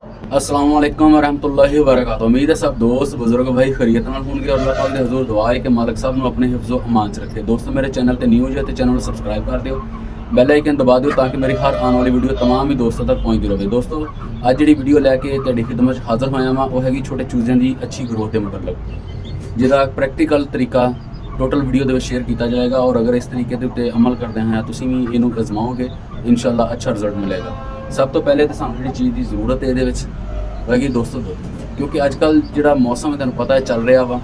अस्सलाम वालेकुम वरहमतुल्लाहि वबरकातुहू। उम्मीद है सब दोस्त बुजुर्ग भाई खैरियत नाल होणगे और अल्लाह पाक दे हज़ूर दुआ है कि मालिक साहब ਨੂੰ ਆਪਣੇ ਹਿਫਜ਼ੋ ਅਮਾਨ 'ਚ ਰੱਖੇ। ਦੋਸਤੋ ਮੇਰੇ ਚੈਨਲ ਤੇ ਨਿਊ ਜੇ ਤੇ ਚੈਨਲ ਨੂੰ ਸਬਸਕ੍ਰਾਈਬ ਕਰ ਦਿਓ, ਬੈਲ ਆਈਕਨ ਦਬਾ ਦਿਓ ਤਾਂ ਕਿ ਮੇਰੀ ਹਰ ਆਉਣ ਵਾਲੀ ਵੀਡੀਓ तमाम ਹੀ ਦੋਸਤਾਂ ਤੱਕ ਪਹੁੰਚਦੀ ਰਹੇ। ਦੋਸਤੋ ਅੱਜ ਜਿਹੜੀ ਵੀਡੀਓ ਲੈ ਕੇ ਤੁਹਾਡੀ ਖਿਦਮਤ 'ਚ ਹਾਜ਼ਰ ਹੋਇਆ ਵਾਂ ਉਹ ਹੈਗੀ ਛੋਟੇ ਚੂਜ਼ਿਆਂ ਦੀ ਅੱਛੀ ਗਰੋਥ ਦੇ ਮੁਤਲਕ, ਜਿਹਦਾ ਪ੍ਰੈਕਟੀਕਲ ਤਰੀਕਾ ਟੋਟਲ ਵੀਡੀਓ ਦੇ ਵਿੱਚ ਸ਼ੇਅਰ ਕੀਤਾ ਜਾਏਗਾ ਔਰ ਅਗਰ ਇਸ ਤਰੀਕੇ ਦੇ ਉੱਤੇ ਅਮਲ ਕਰਦੇ ਹਾਂ ਤੁਸੀਂ ਵੀ ਇਹਨੂੰ ਅਜ਼ਮਾਓਗੇ ਇਨਸ਼ਾਅੱਲਾ ਅੱਛਾ ਰਿਜ਼ਲਟ ਮਿਲੇਗਾ। ਸਭ ਤੋਂ ਪਹਿਲੇ ਤਾਂ ਸਾਨੂੰ ਜਿਹੜੀ ਚੀਜ਼ ਦੀ ਜ਼ਰੂਰਤ ਹੈ ਇਹਦੇ ਵਿੱਚ ਹੈਗੀ ਦੋਸਤੋ ਦੁੱਧ, ਕਿਉਂਕਿ ਅੱਜ ਕੱਲ੍ਹ ਜਿਹੜਾ ਮੌਸਮ ਹੈ ਤੁਹਾਨੂੰ ਪਤਾ ਹੈ ਚੱਲ ਰਿਹਾ ਵਾ,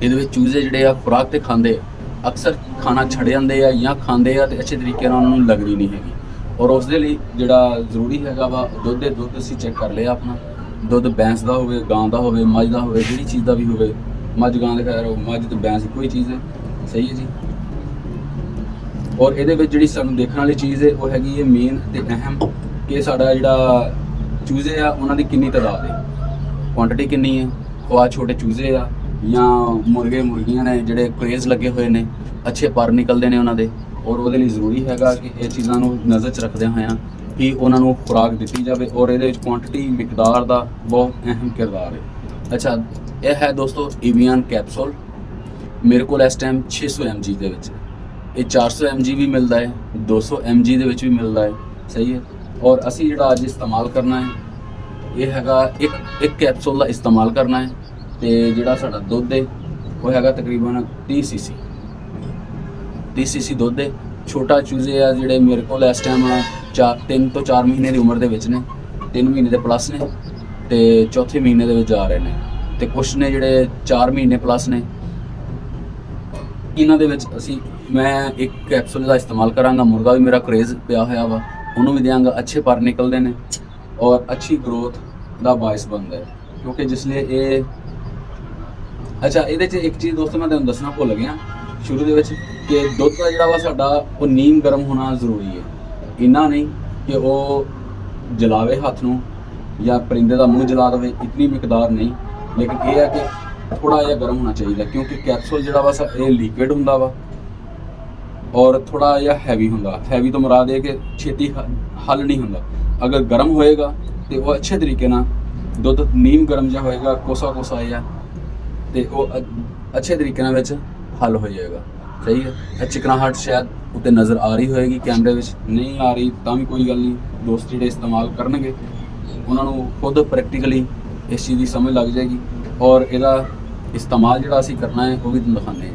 ਇਹਦੇ ਵਿੱਚ ਚੂਜ਼ੇ ਜਿਹੜੇ ਆ ਖੁਰਾਕ ਤੇ ਖਾਂਦੇ ਆ, ਅਕਸਰ ਖਾਣਾ ਛੱਡ ਜਾਂਦੇ ਆ ਜਾਂ ਖਾਂਦੇ ਆ ਤੇ ਅੱਛੇ ਤਰੀਕੇ ਨਾਲ ਉਹਨਾਂ ਨੂੰ ਲੱਗਦੀ ਨਹੀਂ ਹੈਗੀ। ਔਰ ਉਸ ਦੇ ਲਈ ਜਿਹੜਾ ਜ਼ਰੂਰੀ ਹੈਗਾ ਵਾ ਦੁੱਧ ਅਸੀਂ ਚੈੱਕ ਕਰ ਲਿਆ ਆਪਣਾ, ਦੁੱਧ ਭੈਂਸ ਦਾ ਹੋਵੇ, ਗਾਂ ਦਾ ਹੋਵੇ, ਮੱਝ ਦਾ ਹੋਵੇ, ਜਿਹੜੀ ਚੀਜ਼ ਦਾ ਵੀ ਹੋਵੇ, ਮੱਝ ਗਾਂ ਦੇ ਖੈਰ ਮੱਝ ਤੇ ਭੈਂਸ ਇੱਕੋ ਹੀ ਚੀਜ਼ ਹੈ, ਸਹੀ ਹੈ ਜੀ। ਔਰ ਇਹਦੇ ਵਿੱਚ ਜਿਹੜੀ ਸਾਨੂੰ ਦੇਖਣ ਵਾਲੀ ਚੀਜ਼ ਹੈ ਉਹ ਹੈਗੀ ਹੈ ਮੇਨ ਤੇ ਅਹਿਮ ਕਿ ਸਾਡਾ ਜਿਹੜਾ ਚੂਜ਼ੇ ਆ ਉਹਨਾਂ ਦੀ ਕਿੰਨੀ ਤਾਦਾਦ ਹੈ, ਕੁਆਂਟੀਟੀ ਕਿੰਨੀ ਹੈ, ਖਵਾ ਛੋਟੇ ਚੂਜ਼ੇ ਆ ਜਾਂ ਮੁਰਗੇ ਮੁਰਗੀਆਂ ਨੇ ਜਿਹੜੇ ਕਰੇਜ਼ ਲੱਗੇ ਹੋਏ ਨੇ, ਅੱਛੇ ਪਰ ਨਿਕਲਦੇ ਨੇ ਉਹਨਾਂ ਦੇ। ਔਰ ਉਹਦੇ ਲਈ ਜ਼ਰੂਰੀ ਹੈਗਾ ਕਿ ਇਹ ਚੀਜ਼ਾਂ ਨੂੰ ਨਜ਼ਰ 'ਚ ਰੱਖਦਿਆਂ ਹੋਇਆਂ ਕਿ ਉਹਨਾਂ ਨੂੰ ਖੁਰਾਕ ਦਿੱਤੀ ਜਾਵੇ ਔਰ ਇਹਦੇ ਵਿੱਚ ਕੁਆਂਟੀਟੀ ਮਿਕਦਾਰ ਦਾ ਬਹੁਤ ਅਹਿਮ ਕਿਰਦਾਰ ਹੈ। ਅੱਛਾ, ਇਹ ਹੈ ਦੋਸਤੋ ਈਵੀਆਨ ਕੈਪਸੂਲ, ਮੇਰੇ ਕੋਲ ਇਸ ਟਾਈਮ 600 mg ਦੇ ਵਿੱਚ, ਇਹ 400 mg ਵੀ ਮਿਲਦਾ ਹੈ, 200 mg ਦੇ ਵਿੱਚ ਵੀ ਮਿਲਦਾ ਹੈ, ਸਹੀ ਹੈ। ਔਰ ਅਸੀਂ ਜਿਹੜਾ ਅੱਜ ਇਸਤੇਮਾਲ ਕਰਨਾ ਹੈ ਇਹ ਹੈਗਾ ਇੱਕ ਕੈਪਸੂਲ ਦਾ ਇਸਤੇਮਾਲ ਕਰਨਾ ਹੈ ਤੇ ਜਿਹੜਾ ਸਾਡਾ ਦੁੱਧ ਹੈ ਉਹ ਹੈਗਾ ਤਕਰੀਬਨ 30 cc ਦੁੱਧ ਹੈ। ਛੋਟਾ ਚੂਜ਼ੇ ਆ ਜਿਹੜੇ ਮੇਰੇ ਕੋਲ ਇਸ ਟਾਈਮ 3 ਤੋਂ 4 ਮਹੀਨੇ ਦੀ ਉਮਰ ਦੇ ਵਿੱਚ ਨੇ, 3 ਮਹੀਨੇ ਦੇ ਪਲੱਸ ਨੇ ਤੇ ਚੌਥੇ ਮਹੀਨੇ ਦੇ ਵਿੱਚ ਜਾ ਰਹੇ ਨੇ ਤੇ ਕੁਛ ਨੇ ਜਿਹੜੇ 4 ਮਹੀਨੇ ਪਲੱਸ ਨੇ। ਇਹਨਾਂ ਦੇ ਵਿੱਚ ਮੈਂ ਇੱਕ ਕੈਪਸੂਲ ਦਾ ਇਸਤੇਮਾਲ ਕਰਾਂਗਾ, ਮੁਰਗਾ ਵੀ ਮੇਰਾ ਕਰੇਜ਼ ਪਿਆ ਹੋਇਆ ਵਾ, ਉਹਨੂੰ ਵੀ ਦਿਆਂਗਾ, ਅੱਛੇ ਪਰ ਨਿਕਲਦੇ ਨੇ ਔਰ ਅੱਛੀ ਗਰੋਥ ਦਾ ਬਾਇਸ ਬਣਦਾ ਹੈ। ਕਿਉਂਕਿ ਜਿਸ ਲਈ ਇਹ ਅੱਛਾ, ਇਹਦੇ 'ਚ ਇੱਕ ਚੀਜ਼ ਦੋਸਤੋ ਮੈਂ ਤੁਹਾਨੂੰ ਦੱਸਣਾ ਭੁੱਲ ਗਿਆ ਸ਼ੁਰੂ ਦੇ ਵਿੱਚ ਕਿ ਦੁੱਧ ਦਾ ਜਿਹੜਾ ਵਾ ਸਾਡਾ ਉਹ ਨੀਮ ਗਰਮ ਹੋਣਾ ਜ਼ਰੂਰੀ ਹੈ, ਇੰਨਾ ਨਹੀਂ ਕਿ ਉਹ ਜਲਾਵੇ ਹੱਥ ਨੂੰ ਜਾਂ ਪਰਿੰਦੇ ਦਾ ਮੂੰਹ ਜਲਾ ਦੇਵੇ, ਇਤਨੀ ਮਿਕਦਾਰ ਨਹੀਂ, ਲੇਕਿਨ ਇਹ ਹੈ ਕਿ ਥੋੜ੍ਹਾ ਜਿਹਾ ਗਰਮ ਹੋਣਾ ਚਾਹੀਦਾ ਕਿਉਂਕਿ ਕੈਪਸੂਲ ਜਿਹੜਾ ਵਾ ਇਹ ਲਿਕਵਿਡ ਹੁੰਦਾ ਵਾ ਔਰ ਥੋੜਾ ਜਿਹਾ ਹੈਵੀ ਹੁੰਦਾ। ਹੈਵੀ ਤੋਂ ਮੁਰਾਦ ਇਹ ਕਿ ਛੇਤੀ ਹੱਲ ਨਹੀਂ ਹੁੰਦਾ। ਅਗਰ ਗਰਮ ਹੋਏਗਾ ਤੇ ਉਹ ਅੱਛੇ ਤਰੀਕੇ ਨਾਲ ਦੁੱਧ ਨੀਮ ਗਰਮ ਜਿਹਾ ਹੋਏਗਾ, ਕੋਸਾ ਜਿਹਾ, ਤੇ ਉਹ ਅੱਛੇ ਤਰੀਕੇ ਨਾਲ ਵਿੱਚ ਹੱਲ ਹੋ ਜਾਏਗਾ, ਸਹੀ ਹੈ। ਇਹ ਚਿਕਨਾਹਟ ਸ਼ਾਇਦ ਉੱਤੇ ਨਜ਼ਰ ਆ ਰਹੀ ਹੋਏਗੀ, ਕੈਮਰੇ ਵਿੱਚ ਨਹੀਂ ਆ ਰਹੀ ਤਾਂ ਵੀ ਕੋਈ ਗੱਲ ਨਹੀਂ, ਦੋਸਤ ਜਿਹੜੇ ਇਸਤੇਮਾਲ ਕਰਨਗੇ ਉਹਨਾਂ ਨੂੰ ਖੁਦ ਪ੍ਰੈਕਟੀਕਲੀ ਇਸ ਚੀਜ਼ ਦੀ ਸਮਝ ਲੱਗ ਜਾਏਗੀ ਔਰ ਇਹਦਾ ਇਸਤੇਮਾਲ ਜਿਹੜਾ ਅਸੀਂ ਕਰਨਾ ਹੈ ਉਹ ਵੀ ਤੁਹਾਨੂੰ ਦਿਖਾਉਂਦੇ ਹਾਂ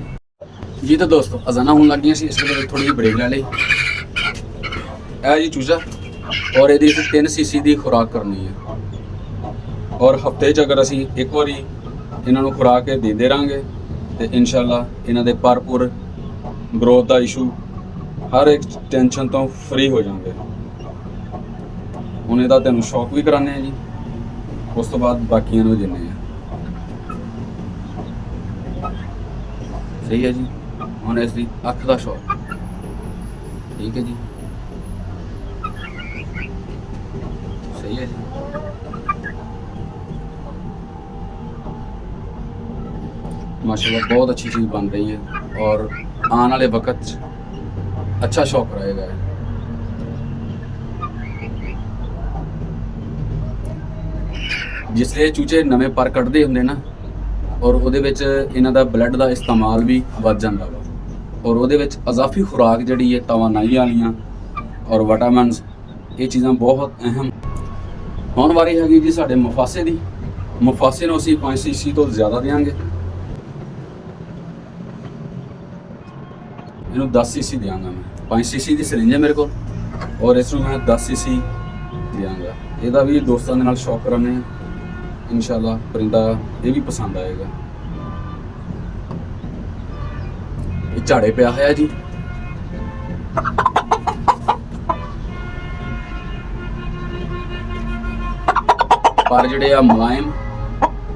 ਜੀ। ਤਾਂ ਦੋਸਤੋ ਅਜ਼ਾਨਾਂ ਹੋਣ ਲੱਗ ਗਈਆਂ ਸੀ, ਇਸ ਵੇਲੇ ਥੋੜੀ ਜਿਹੀ ਬ੍ਰੇਕ ਲੈ ਲਈ। ਇਹ ਜੀ ਚੂਜ਼ਾ ਔਰ ਇਹਦੀ 3 cc ਦੀ ਖੁਰਾਕ ਕਰਨੀ ਹੈ ਔਰ ਹਫਤੇ 'ਚ ਅਗਰ ਅਸੀਂ ਇੱਕ ਵਾਰੀ ਇਹਨਾਂ ਨੂੰ ਖੁਰਾਕ ਕੇ ਦਿੰਦੇ ਰਹਾਂਗੇ ਤੇ ਇਨਸ਼ਾਅੱਲਾ ਇਹਨਾਂ ਦੇ ਭਰਪੂਰ ਗਰੋਥ ਦਾ ਇਸ਼ੂ ਹਰ ਇੱਕ ਟੈਨਸ਼ਨ ਤੋਂ ਫ੍ਰੀ ਹੋ ਜਾਣਗੇ। ਹੁਣ ਇਹਦਾ ਤੁਹਾਨੂੰ ਸ਼ੌਕ ਵੀ ਕਰਾਉਂਦੇ ਹਾਂ ਜੀ, ਉਸ ਤੋਂ ਬਾਅਦ ਬਾਕੀਆਂ ਨੂੰ ਦਿੰਦੇ ਹਾਂ, ਸਹੀ ਹੈ ਜੀ। ਹੁਣ ਇਸ ਦੀ ਅੱਖ ਦਾ ਸ਼ੌਕ, ਠੀਕ ਹੈ ਜੀ, ਸਹੀ ਹੈ ਜੀ। माशाल्लाह बहुत अच्छी चीज़ बन रही है और आने वाले वक्त अच्छा शौक रहेगा। जिसले चूचे नवे पर कटते होंगे ना और ਉਹਦੇ ਵਿੱਚ ਇਹਨਾਂ ਦਾ ਬਲੱਡ ਦਾ ਇਸਤੇਮਾਲ ਵੀ ਵੱਧ ਜਾਂਦਾ ਵਾ ਔਰ ਉਹਦੇ ਵਿੱਚ ਅਜ਼ਾਫੀ ਖੁਰਾਕ ਜਿਹੜੀ ਹੈ ਤਵਾਨਾਈ ਵਾਲੀਆਂ ਔਰ ਵਿਟਾਮਿਨਸ, ਇਹ ਚੀਜ਼ਾਂ ਬਹੁਤ ਅਹਿਮ ਹੋਣ ਵਾਲੀ ਹੈਗੀ ਜੀ ਸਾਡੇ ਮੁਫਾਸੇ ਦੀ। ਮੁਫਾਸੇ ਨੂੰ ਅਸੀਂ 5 cc ਤੋਂ ਜ਼ਿਆਦਾ ਦੇਵਾਂਗੇ, ਇਹਨੂੰ 10 cc ਦਿਆਂਗਾ ਮੈਂ। 5 cc ਦੀ ਸਿਰਿੰਜ ਹੈ ਮੇਰੇ ਕੋਲ ਔਰ ਇਸ ਨੂੰ ਮੈਂ 10 cc ਦਿਆਂਗਾ। ਇਹਦਾ ਵੀ ਦੋਸਤਾਂ ਦੇ ਨਾਲ ਸ਼ੌਕ ਕਰਾਉਂਦੇ ਹਾਂ, ਇਨਸ਼ਾਅੱਲਾ ਪਰਿੰਦਾ ਇਹ ਵੀ ਪਸੰਦ ਆਏਗਾ। ਇਹ ਝਾੜੇ ਪਿਆ ਹੋਇਆ ਜੀ, ਪਰ ਜਿਹੜੇ ਆ ਮੁਲਾਇਮ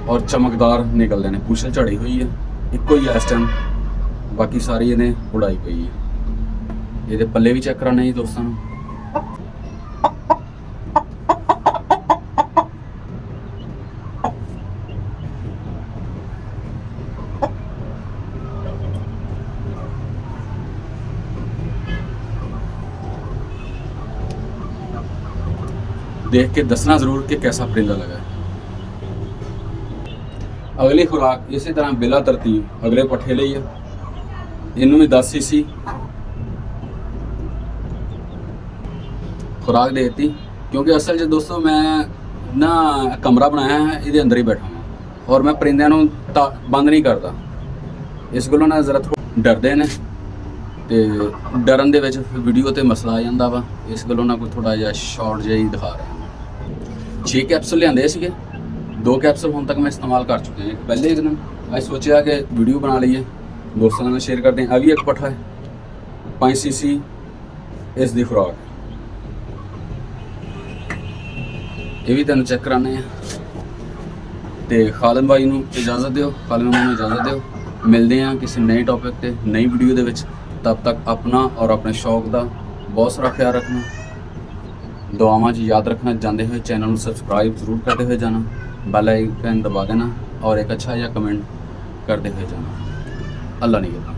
ਔਰ ਚਮਕਦਾਰ ਨਿਕਲਦੇ ਨੇ। ਪੁਛਲ ਝੜੀ ਹੋਈ ਹੈ, ਇੱਕੋ ਹੀ ਇਸ ਟਾਈਮ, ਬਾਕੀ ਸਾਰੀ ਇਹਨੇ ਉਡਾਈ ਪਈ ਹੈ। ਇਹਦੇ ਪੱਲੇ ਵੀ ਚੈੱਕ ਕਰਾਉਣੇ ਜੀ ਦੋਸਤਾਂ ਨੂੰ। देख के दसना ज़रूर कि कैसा परिंदा लगा। अगली खुराक इसी तरह बिला तरतीब अगले पट्ठे ਲਈ है, इनू भी 10 सीसी खुराक दे दी। क्योंकि असल च दोस्तों मैं ना कमरा बनाया है, ये अंदर ही बैठा हूँ और मैं परिंदे बंद नहीं करता, इस गलों ना जरा थोड़ा डरते ने ते डरन दे विच वीडियो ते मसला आ जांदा वा, इस गलों ना कोई थोड़ा जिहा शॉर्ट जिहा ही दिखा रहा हूँ। 6 कैप्सूल लिआंदे सीगे, 2 कैप्सूल हुण तक मैं इस्तेमाल कर चुके हैं। पहले एक दिन अज सोचा कि वीडियो बना लीए, दोस्तों नाल शेयर करते हैं। अभी एक पट्ठा है 5 सीसी इसकी खुराक, ये भी तेन चेक कराने हैं। तो खालिद भाई नूं इजाज़त दिओ, खालिद भाई नूं इजाज़त दिओ। मिलते हैं किसी नए टॉपिक ते नई वीडियो दे विच। तब तक अपना और अपने शौक का बहुत सारा ख्याल रखना, दुआवां च याद रखना। जाते हुए चैनल को सबसक्राइब जरूर करते हुए जाना, बेल आइकन दबा देना और एक अच्छा या कमेंट करते हुए जाना। अल्लाह निगहबान।